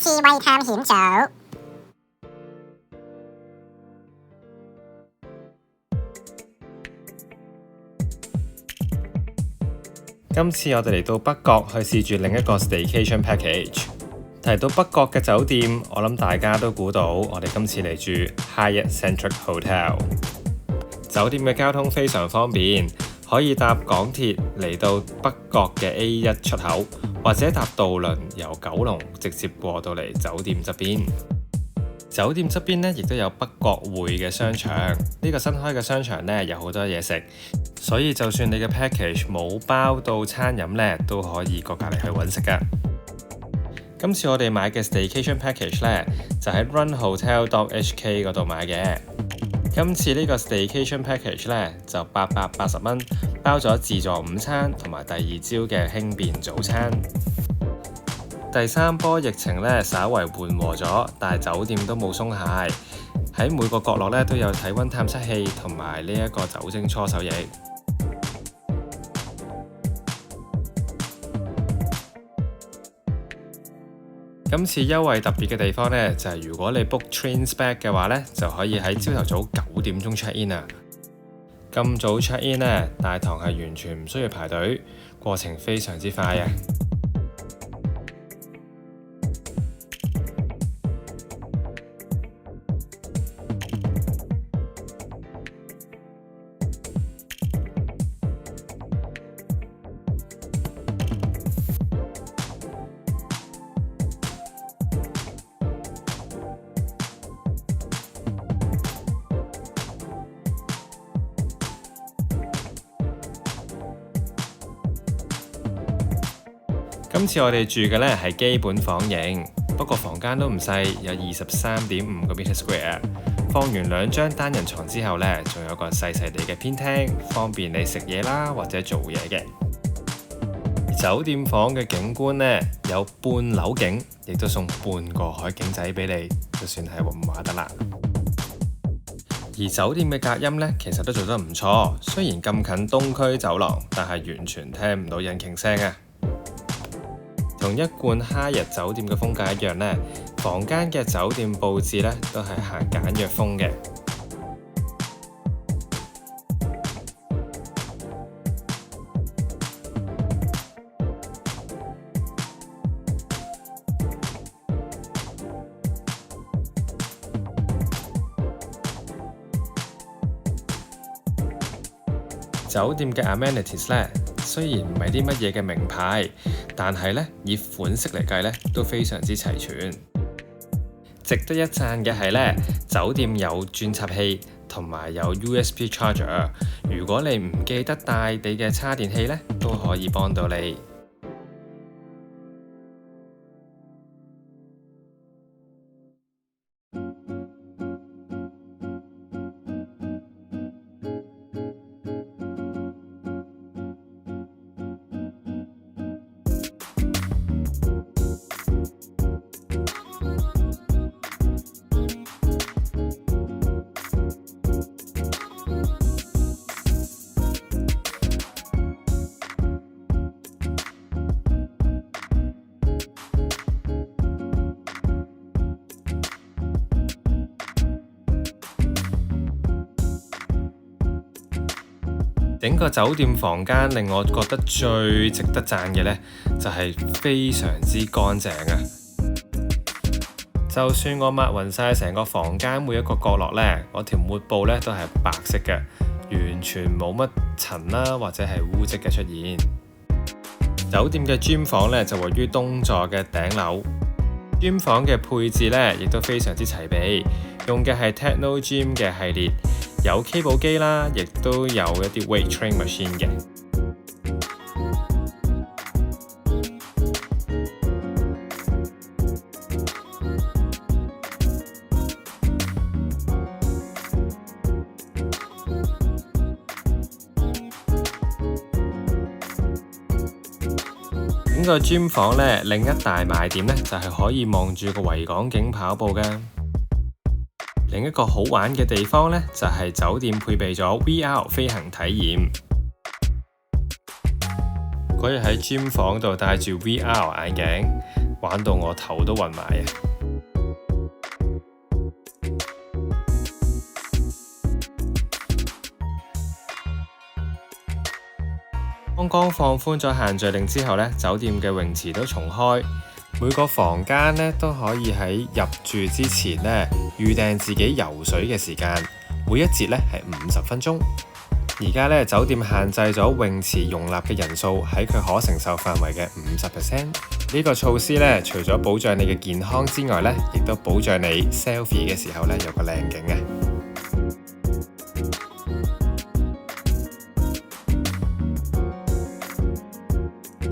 智慧探險組。今次我哋嚟到北角去試住另一個 staycation package。提到北角嘅酒店，我諗大家都估到，我哋今次嚟住 Hyatt Centric Hotel。酒店嘅交通非常方便，可以搭港鐵嚟到北角嘅 A1 出口，或者搭渡輪由九龍直接過到嚟酒店側邊。酒店側邊呢，亦都有北角匯嘅商場。呢個新開嘅商場呢，有好多嘢食，所以就算你嘅 package 冇包到餐飲呢，都可以過隔離去揾食㗎。今次我哋買嘅 staycation package 呢，就喺 runhotel.hk 嗰度買嘅。今次呢個 staycation package 呢，就880蚊，包咗自助午餐同埋第二朝嘅輕便早餐。第三波疫情呢，稍為緩和咗，但係酒店都冇鬆懈，喺每個角落呢，都有體溫探測器同埋呢一個酒精搓手液。今次優惠特別嘅地方呢，就係如果你 book Trains Back 嘅話呢，就可以喺朝頭早9點鐘 check in 啊。咁早 check in 呢，大堂係完全唔需要排隊，過程非常之快啊。今次我哋住嘅呢係基本房型，不過房間都唔細，有23.5個 meter square。放完2張單人床之後呢，仲有個細細地嘅偏廳，方便你食嘢啦或者做嘢嘅。酒店房嘅景觀呢，有半樓景，亦都送半個海景仔俾你，就算係唔話得啦。而酒店嘅隔音呢，其實都做得唔錯，雖然咁近東區走廊，但係完全聽唔到引擎聲啊。同一貫Hyatt酒店嘅風格一樣呢，房間嘅酒店佈置呢都係行簡約風嘅。酒店嘅 amenities 呢，雖然唔係啲乜嘢嘅名牌，但係呢，以款式嚟計呢，都非常之齊全。值得一讚嘅係呢，酒店有轉插器同埋有 USB charger， 如果你唔記得帶你嘅叉電器呢，都可以幫到你。整個酒店房間令我覺得最值得讚嘅呢，就係非常之乾淨啊！就算我抹勻晒成個房間每一個角落呢，我條抹布呢都係白色嘅，完全冇乜塵啦或者係污漬嘅出現。酒店嘅 gym 房呢，就位於東座嘅頂樓，gym 房嘅配置呢，亦都非常之齊備，用嘅係 Techno Gym 嘅系列。有 cable 機啦，亦都有一啲 weight train machine 嘅。整個 gym 房呢，另一大賣點呢，就係可以望住個維港景跑步㗎。另一個好玩嘅地方呢，就係酒店配備咗 VR 飛行體驗。嗰日喺 gym 房度戴住 VR 眼鏡，玩到我頭都暈埋啊！剛剛放寬咗限聚令之後呢，酒店嘅泳池都重開，每個房間呢都可以喺入住之前呢預訂自己游水嘅時間，每一節呢係50分鐘。而家呢，酒店限制咗泳池容納嘅人數喺佢可承受範圍嘅50%。呢個措施呢，除咗保障你嘅健康之外呢，亦都保障你 selfie 嘅時候呢有個靚景啊！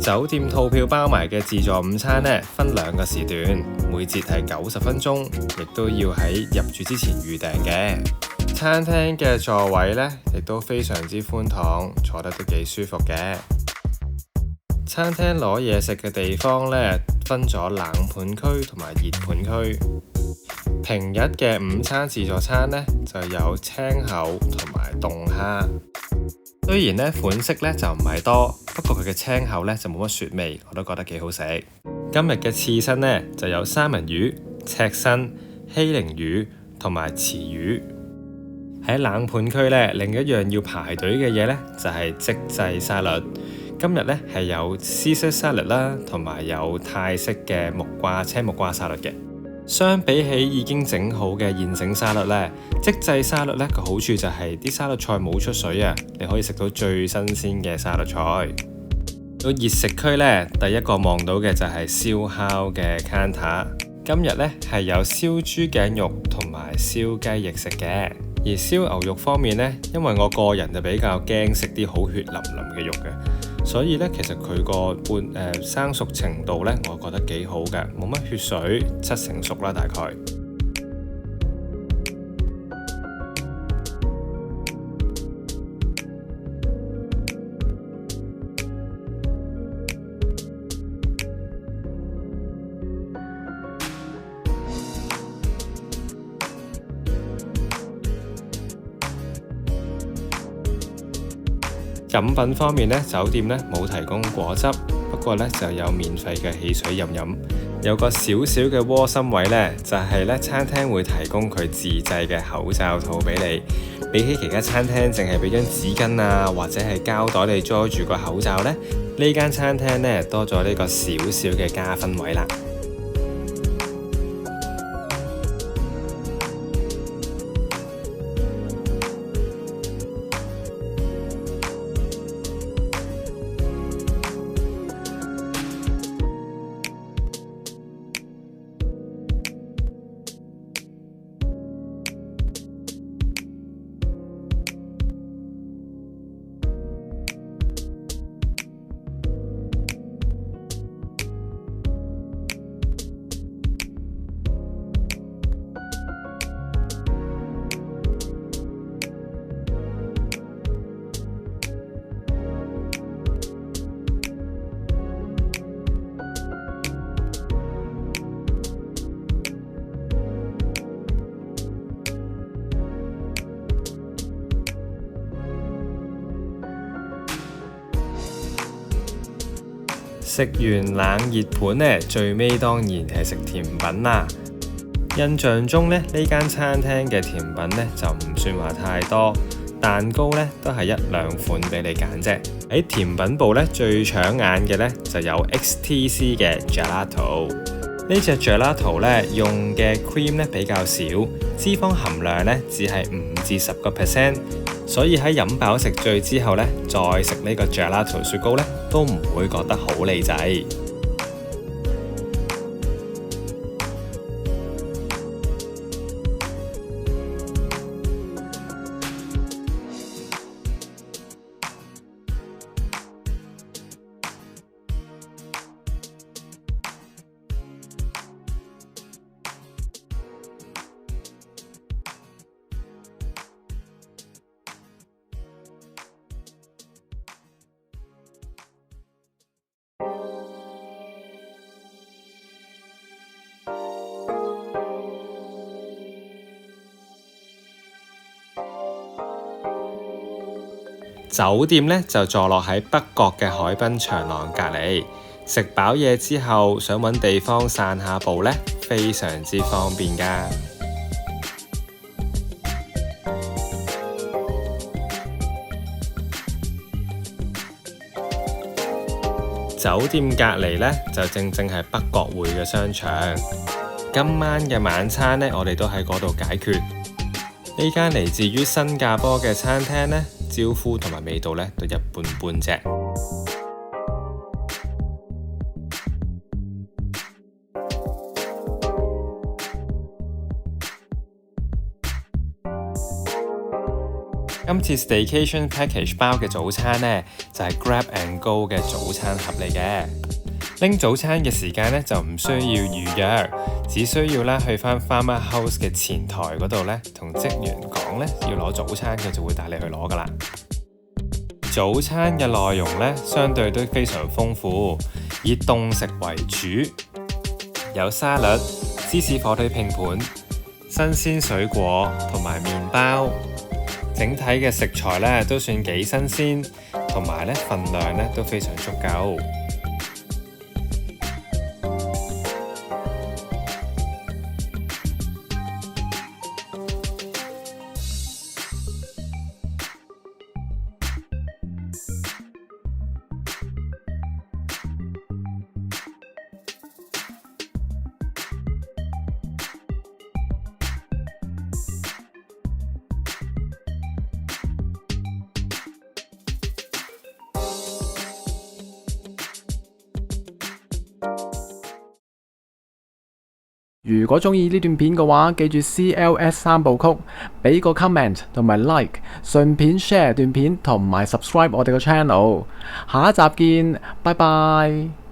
酒店套票包埋嘅自助午餐呢，分2個時段，每節係90分鐘，亦都要喺入住之前預訂嘅。餐廳嘅座位呢，亦都非常之寬敞，坐得都幾舒服嘅。餐廳攞嘢食嘅地方呢，分咗冷盤區同埋熱盤區。平日嘅午餐自助餐呢，就有青口同埋凍蝦。雖然呢款式呢就唔係多，不過佢嘅青口呢就冇乜雪味，我都覺得幾好食。今日嘅刺身呢就有三文魚、赤身、希靈魚同埋池魚。喺冷盤區呢，另一樣要排隊嘅嘢呢就係即製沙律。今日呢係有 Caesar salad 啦，同埋有泰式嘅青木瓜沙律嘅。相比起已經整好嘅現成沙律呢，即製沙律呢個好處就係啲沙律菜冇出水啊，你可以食到最新鮮嘅沙律菜。到熱食區呢，第一個望到嘅就係燒烤嘅 counter。今日呢係有燒豬頸肉同埋燒雞翼食嘅。而燒牛肉方面呢，因為我個人就比較驚食啲好血淋淋嘅肉嘅，所以呢，其實佢個生熟程度呢，我覺得幾好嘅，冇乜血水，7成熟啦大概。飲品方面呢，酒店呢冇提供果汁，不過呢就有免費嘅汽水飲。有個小小嘅窩心位呢，就係呢餐廳會提供佢自製嘅口罩套俾你。比起其他餐廳淨係俾張紙巾啊，或者係膠袋你裝住個口罩呢，呢間餐廳呢多咗呢個小小嘅加分位啦。食完冷熱盤呢，最尾當然係食甜品啦。印象中呢，呢間餐廳嘅甜品呢就唔算話太多，蛋糕呢都係1-2款俾你揀啫。喺甜品部呢，最搶眼嘅呢就有 XTC 嘅 Gelato。呢隻 Gelato 呢用嘅 cream 呢比較少，脂肪含量呢只係5至10%。所以喺飲飽食醉之後呢，再食呢個 Gelato 雪糕呢，都唔會覺得好膩滯。酒店呢就坐落喺北角嘅海濱長廊隔離，食飽嘢之後，想揾地方散下步呢，非常之方便㗎。酒店隔離呢，就正係北角匯嘅商場。今晚嘅晚餐呢，我哋都喺嗰度解決。呢間嚟自於新加坡嘅餐廳呢，招呼同埋味道呢，都一般般啫。今次 Staycation Package 包嘅早餐呢，就係 Grab and Go 嘅早餐盒嚟嘅。拎早餐嘅時間呢，就唔需要預約，只需要咧去返 Farmer House 嘅前台嗰度呢，同職員講呢要攞早餐，佢就會帶你去攞㗎喇。早餐嘅內容呢，相對都非常豐富，以凍食為主，有沙律、芝士火腿拼盤、新鮮水果同埋麵包。整體嘅食材呢都算幾新鮮，同埋呢份量呢都非常足夠。如果鍾意呢段片嘅話，記住 CLS 三部曲，俾個 comment 同埋 like， 順便 share 段片同埋 subscribe 我哋個 channel。下一集見，拜拜。